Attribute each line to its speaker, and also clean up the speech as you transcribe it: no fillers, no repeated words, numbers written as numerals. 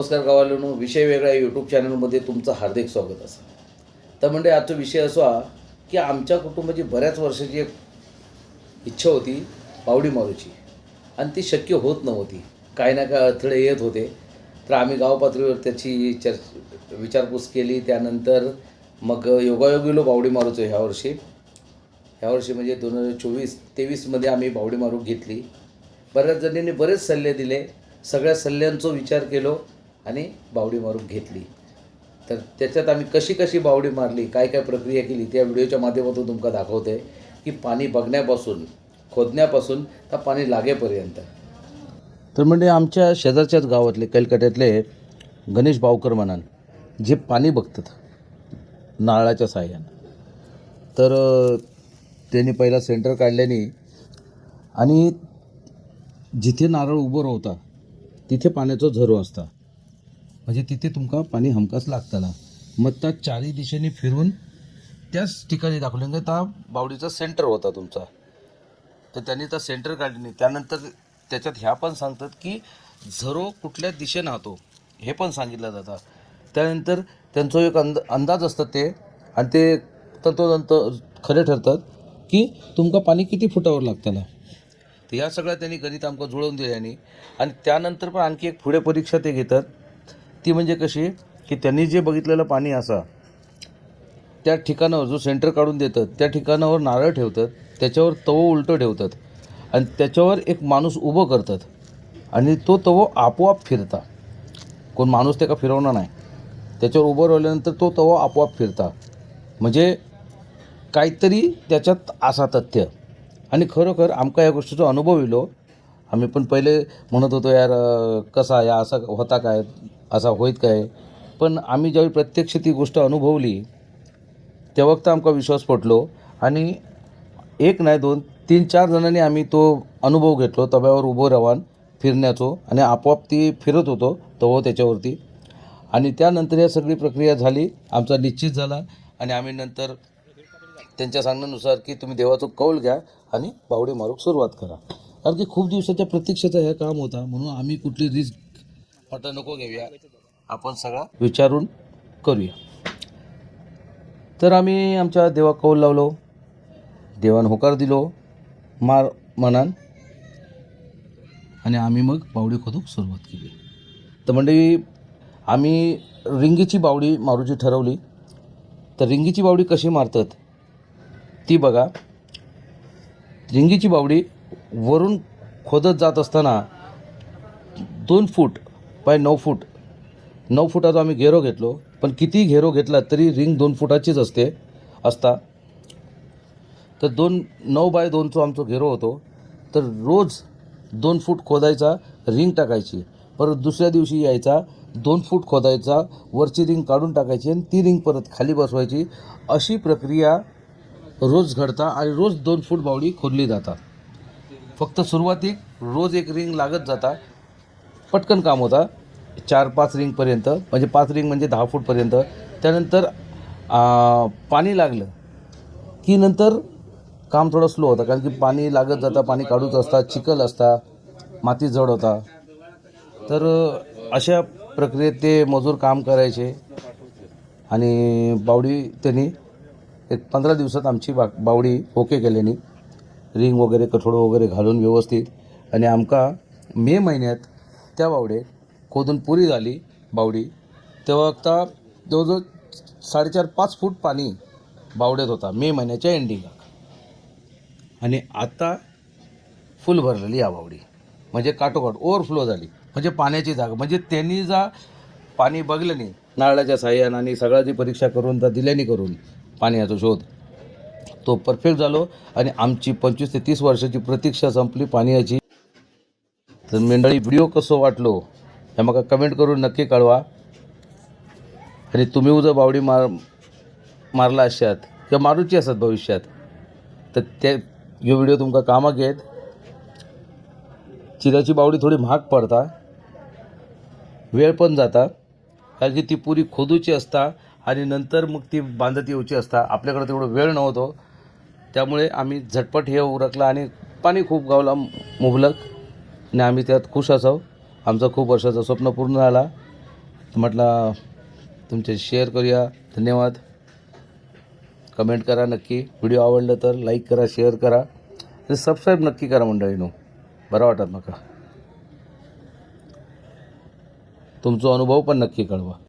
Speaker 1: नमस्कार गावाल्यांनो, विषय वेगळा यूट्यूब चॅनलमध्ये तुमचं हार्दिक स्वागत असं. तर म्हणजे आजचा विषय असा की आमच्या कुटुंबाची बऱ्याच वर्षाची एक इच्छा होती बावडी मारूची, आणि ती शक्य होत नव्हती. काही ना काही अडथळे येत होते. तर आम्ही गाव पातळीवर त्याची विचारपूस केली. त्यानंतर मग योगायोगिलो बावडी मारूचो ह्यावर्षी म्हणजे 2024-23मध्ये आम्ही बावडी मारू घेतली. बऱ्याच जणींनी बरेच सल्ले दिले. सगळ्या सल्ल्यांचा विचार केलो आणि बावडी मारून घेतली. तर त्याच्यात आम्ही कशी कशी बावडी मारली, काय काय प्रक्रिया केली, त्या व्हिडिओच्या माध्यमातून तुमका दाखवते की पाणी बघण्यापासून, खोदण्यापासून तर पाणी लागेपर्यंत. तर म्हणजे आमच्या शेजारच्याच गावातले कलकत्यातले गणेश बावकर म्हणान जे पाणी बघतात नारळाच्या साह्यानं. तर त्यांनी पहिला सेंटर काढल्याने आणि जिथे नारळ उभं राहता तिथे पाण्याचा झरो असता, म्हणजे तिथे तुमका पाणी हमखास लागताना. मग त्या चारी दिशेने फिरून त्याच ठिकाणी दाखवले का त्या बावडीचा सेंटर होता तुमचा. तर त्यांनी त्या सेंटर काढले नाही. त्यानंतर त्याच्यात ह्या पण सांगतात की झरो कुठल्या दिशेनं राहतो हे पण सांगितलं जातं. त्यानंतर त्यांचं एक अंदाज असतात ते, आणि ते तंतोतंत खरे ठरतात की तुमका पाणी किती फुटावर लागताना. तर ह्या सगळ्या त्यांनी गणित आमका जुळवून दिल्याने. आणि त्यानंतर पण आणखी एक पुढे परीक्षा ते घेतात. ती म्हणजे कशी की त्यांनी जे बघितलेलं पाणी असा त्या ठिकाणावर जो सेंटर काढून देतात त्या ठिकाणावर नारळ ठेवतात, त्याच्यावर तवो उलटं ठेवतात आणि त्याच्यावर एक माणूस उभं करतात आणि तो तवो आपोआप फिरता. कोण माणूस त्याला फिरवणार नाही. त्याच्यावर उभं राहिल्यानंतर तो तवो आपोआप फिरता. म्हणजे काहीतरी त्याच्यात असा तथ्य. आणि खरोखर आमका या गोष्टीचा अनुभव येलो. आम्ही पण पहिले म्हणत होतो यार कसा या असा होता काय, असा होईत काय. पण आम्ही ज्यावेळी प्रत्यक्ष ती गोष्ट अनुभवली त्या वक्त आमका विश्वास पटलो. आणि एक नाही दोन 3-4 जणांनी आम्ही तो अनुभव घेतलो तव्यावर उभं राहून फिरण्याचो, आणि आपोआप ती फिरत होतो तवो त्याच्यावरती. आणि त्यानंतर या सगळी प्रक्रिया झाली, आमचा निश्चित झाला. आणि आम्ही नंतर त्यांच्या सांगण्यानुसार की तुम्ही देवाचं कौल घ्या आणि बावडी मारूक सुरुवात करा. कारण की खूप दिवसाच्या प्रतीक्षेचा हे काम होता, म्हणून आम्ही कुठली रिस्क आता नको घेऊया, आपण सगळा विचारून करूया. तर आम्ही आमच्या देवा कौल लावलो, देवानं होकार दिलो मार म्हणान, आणि आम्ही मग बावडी खोदूक सुरुवात केली. तर म्हणजे आम्ही रिंगीची बावडी मारूची ठरवली. तर रिंगीची बावडी कशी मारतात ती बघा. रिंगीची बावडी वरून खोदत जात असताना 2 फूट बाय 9 फूट 9 फुटाचा आम्ही घेरो घेतलो. पण किती घेरो घेतला तरी रिंग 2 फुटाचीच असता. तर 9 बाय 2चा आमचा घेरो होतो. तर रोज 2 फूट खोदायचा, रिंग टाकायची. परत दुसऱ्या दिवशी यायचा, 2 फूट खोदायचा, वरची रिंग काढून टाकायची आणि ती रिंग परत खाली बसवायची. अशी प्रक्रिया रोज घडता आणि रोज 2 फूट बावडी खोदली जातात. फक्त सुरुवातीक रोज एक रिंग लागत जाता. पटकन काम होता 4-5 रिंगपर्यंत, म्हणजे 5 रिंग म्हणजे 10 फूटपर्यंत. त्यानंतर पाणी लागलं की नंतर काम थोडं स्लो होतं, कारण की पाणी लागत जाता, पाणी काढूच असता, चिखल असता, माती जड होता. तर अशा प्रक्रियेत ते मजूर काम करायचे. आणि बावडी त्यांनी एक 15 दिवसात आमची बावडी ओके केल्याने, रिंग वगैरे कठोडं वगैरे घालून व्यवस्थित. आणि आमका मे महिन्यात त्या बावडे खोदून पुरी झाली बावडी. तेव्हा आता जवळजवळ 4.5-5 फूट पाणी बावड्यात होता मे महिन्याच्या एंडिंगला. आणि आता फुल भरलेली या बावडी, म्हणजे काठोकाठ ओव्हरफ्लो झाली. म्हणजे पाण्याची जागा, म्हणजे त्यांनी जा पाणी बघलं नाही नारळाच्या साह्यानं आणि सगळ्याची परीक्षा करून तर दिल्याने करून पाण्याचा शोध तो परफेक्ट झालो. आणि आमची 25 ते 30 वर्षाची प्रतीक्षा संपली पाण्याची. तर मंडळी, व्हिडिओ कसं वाटलो हे मग कमेंट करून नक्की कळवा. आणि तुम्ही जर बावडी मारला असात किंवा मारूची असतात भविष्यात तर ते हे व्हिडिओ तुमका कामाक येत. चिऱ्याची बावडी थोडी महाग पडता, वेळ पण जाता, कारण की ती पुरी खोदूची असता आणि नंतर मग ती बांधत येऊची असता. आपल्याकडे तेवढं वेळ नव्हतो, त्यामुळे आम्ही झटपट हे उरकला आणि पाणी खूप गावला मुबलक. आणि आम्ही त्यात खुश असावं. आमचं खूप वर्षाचं स्वप्न पूर्ण झाला. म्हटलं तुमचे शेअर करूया. धन्यवाद. कमेंट करा नक्की. व्हिडिओ आवडलं तर लाईक करा, शेअर करा आणि सबस्क्राईब नक्की करा मंडळीनो. बरं वाटत नका. तुमचा अनुभव पण नक्की कळवा.